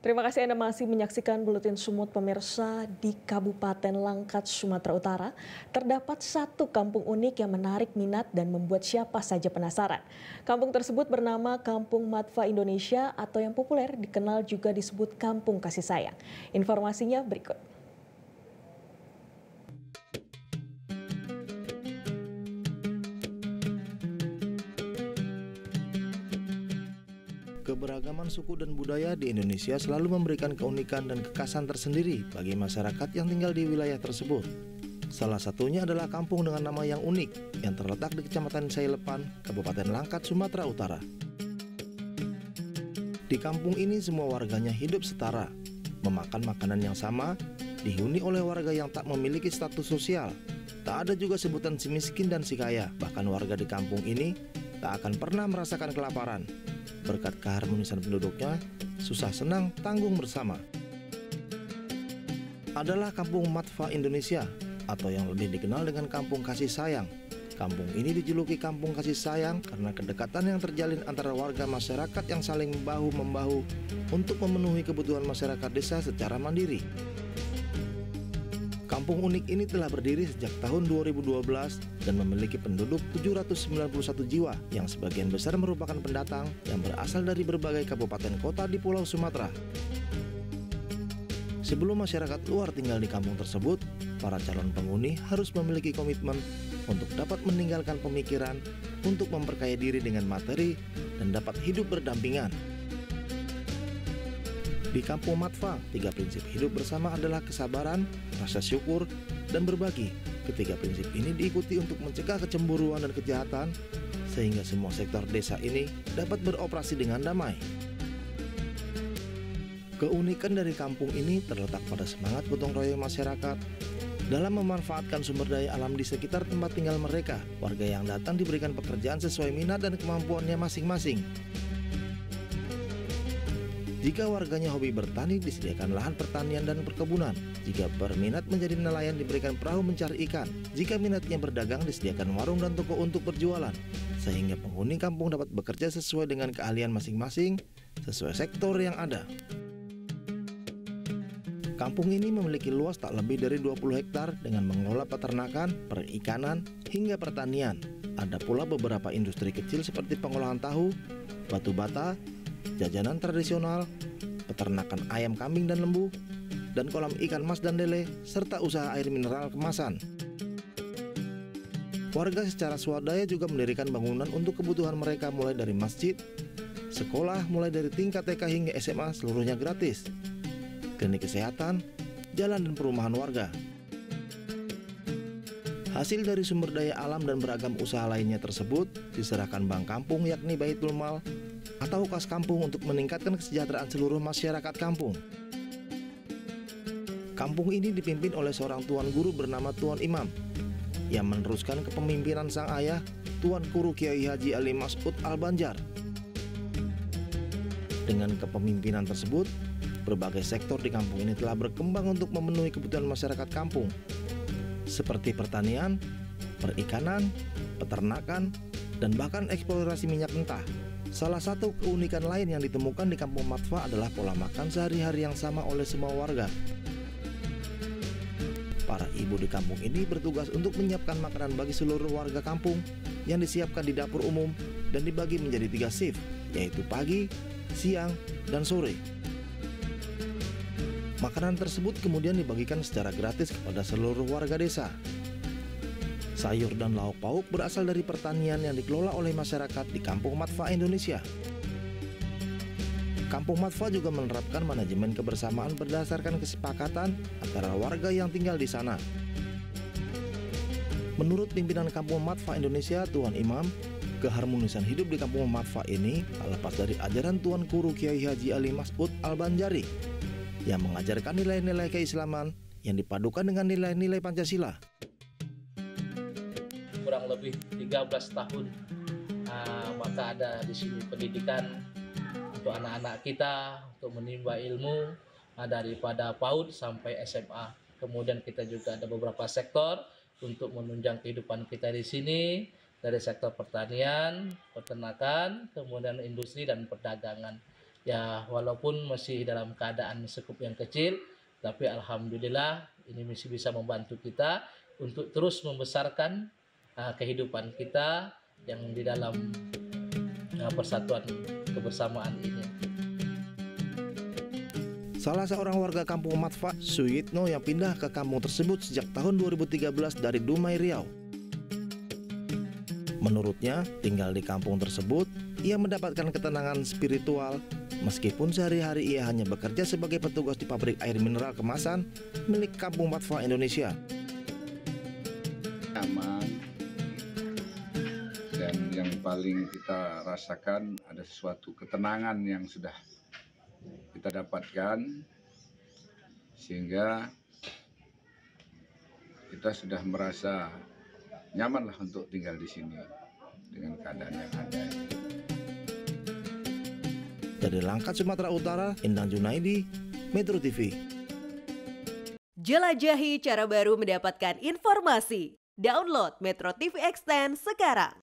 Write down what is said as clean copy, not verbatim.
Terima kasih Anda masih menyaksikan Buletin Sumut pemirsa. Di Kabupaten Langkat, Sumatera Utara, terdapat satu kampung unik yang menarik minat dan membuat siapa saja penasaran. Kampung tersebut bernama Kampung Matfa Indonesia atau yang populer dikenal juga disebut Kampung Kasih Sayang. Informasinya berikut. Keberagaman suku dan budaya di Indonesia selalu memberikan keunikan dan kekhasan tersendiri bagi masyarakat yang tinggal di wilayah tersebut. Salah satunya adalah kampung dengan nama yang unik yang terletak di Kecamatan Sailepan, Kabupaten Langkat, Sumatera Utara. Di kampung ini semua warganya hidup setara, memakan makanan yang sama, dihuni oleh warga yang tak memiliki status sosial. Tak ada juga sebutan si miskin dan si kaya, bahkan warga di kampung ini tak akan pernah merasakan kelaparan. Berkat keharmonisan penduduknya, susah senang tanggung bersama. Adalah Kampung Matfa Indonesia, atau yang lebih dikenal dengan Kampung Kasih Sayang. Kampung ini dijuluki Kampung Kasih Sayang karena kedekatan yang terjalin antara warga masyarakat yang saling bahu-membahu untuk memenuhi kebutuhan masyarakat desa secara mandiri. Kampung unik ini telah berdiri sejak tahun 2012 dan memiliki penduduk 791 jiwa yang sebagian besar merupakan pendatang yang berasal dari berbagai kabupaten kota di Pulau Sumatera. Sebelum masyarakat luar tinggal di kampung tersebut, para calon penghuni harus memiliki komitmen untuk dapat meninggalkan pemikiran untuk memperkaya diri dengan materi dan dapat hidup berdampingan. Di Kampung Matfa, 3 prinsip hidup bersama adalah kesabaran, rasa syukur, dan berbagi. Ketiga prinsip ini diikuti untuk mencegah kecemburuan dan kejahatan, sehingga semua sektor desa ini dapat beroperasi dengan damai. Keunikan dari kampung ini terletak pada semangat gotong royong masyarakat dalam memanfaatkan sumber daya alam di sekitar tempat tinggal mereka. Warga yang datang diberikan pekerjaan sesuai minat dan kemampuannya masing-masing. Jika warganya hobi bertani, disediakan lahan pertanian dan perkebunan. Jika berminat menjadi nelayan, diberikan perahu mencari ikan. Jika minatnya berdagang, disediakan warung dan toko untuk berjualan. Sehingga penghuni kampung dapat bekerja sesuai dengan keahlian masing-masing, sesuai sektor yang ada. Kampung ini memiliki luas tak lebih dari 20 hektar dengan mengelola peternakan, perikanan, hingga pertanian. Ada pula beberapa industri kecil seperti pengolahan tahu, batu bata, jajanan tradisional, peternakan ayam, kambing, dan lembu, dan kolam ikan mas dan lele, serta usaha air mineral kemasan. Warga secara swadaya juga mendirikan bangunan untuk kebutuhan mereka mulai dari masjid, sekolah mulai dari tingkat TK hingga SMA seluruhnya gratis, klinik kesehatan, jalan dan perumahan warga. Hasil dari sumber daya alam dan beragam usaha lainnya tersebut diserahkan Bank Kampung yakni Baitul Mal atau kas kampung untuk meningkatkan kesejahteraan seluruh masyarakat kampung. Kampung ini dipimpin oleh seorang tuan guru bernama Tuan Imam yang meneruskan kepemimpinan sang ayah, Tuan Guru Kiai Haji Ali Mas'ud Al-Banjar. Dengan kepemimpinan tersebut, berbagai sektor di kampung ini telah berkembang untuk memenuhi kebutuhan masyarakat kampung, seperti pertanian, perikanan, peternakan, dan bahkan eksplorasi minyak mentah. Salah satu keunikan lain yang ditemukan di Kampung Matfa adalah pola makan sehari-hari yang sama oleh semua warga. Para ibu di kampung ini bertugas untuk menyiapkan makanan bagi seluruh warga kampung yang disiapkan di dapur umum dan dibagi menjadi 3 shift, yaitu pagi, siang, dan sore. Makanan tersebut kemudian dibagikan secara gratis kepada seluruh warga desa. Sayur dan lauk pauk berasal dari pertanian yang dikelola oleh masyarakat di Kampung Matfa Indonesia. Kampung Matfa juga menerapkan manajemen kebersamaan berdasarkan kesepakatan antara warga yang tinggal di sana. Menurut pimpinan Kampung Matfa Indonesia, Tuan Imam, keharmonisan hidup di Kampung Matfa ini tak lepas dari ajaran Tuan Guru Kiai Haji Ali Mas'ud Al-Banjari yang mengajarkan nilai-nilai keislaman yang dipadukan dengan nilai-nilai Pancasila. Kurang lebih 13 tahun maka ada di sini pendidikan untuk anak-anak kita untuk menimba ilmu daripada PAUD sampai SMA. Kemudian kita juga ada beberapa sektor untuk menunjang kehidupan kita di sini, dari sektor pertanian, peternakan, kemudian industri dan perdagangan. Ya walaupun masih dalam keadaan sekup yang kecil, tapi alhamdulillah ini masih bisa membantu kita untuk terus membesarkan kehidupan kita yang di dalam persatuan kebersamaan ini. Salah seorang warga kampung Matfa, Suyitno, yang pindah ke kampung tersebut sejak tahun 2013 dari Dumai, Riau. Menurutnya, tinggal di kampung tersebut, ia mendapatkan ketenangan spiritual meskipun sehari-hari ia hanya bekerja sebagai petugas di pabrik air mineral kemasan milik kampung Matfa, Indonesia. Aman, dan yang paling kita rasakan ada sesuatu ketenangan yang sudah kita dapatkan, sehingga kita sudah merasa nyamanlah untuk tinggal di sini dengan keadaan yang ada. Dari Langkat, Sumatera Utara, Endang Junaidi, Metro TV. Jelajahi cara baru mendapatkan informasi. Download Metro TV Extend sekarang.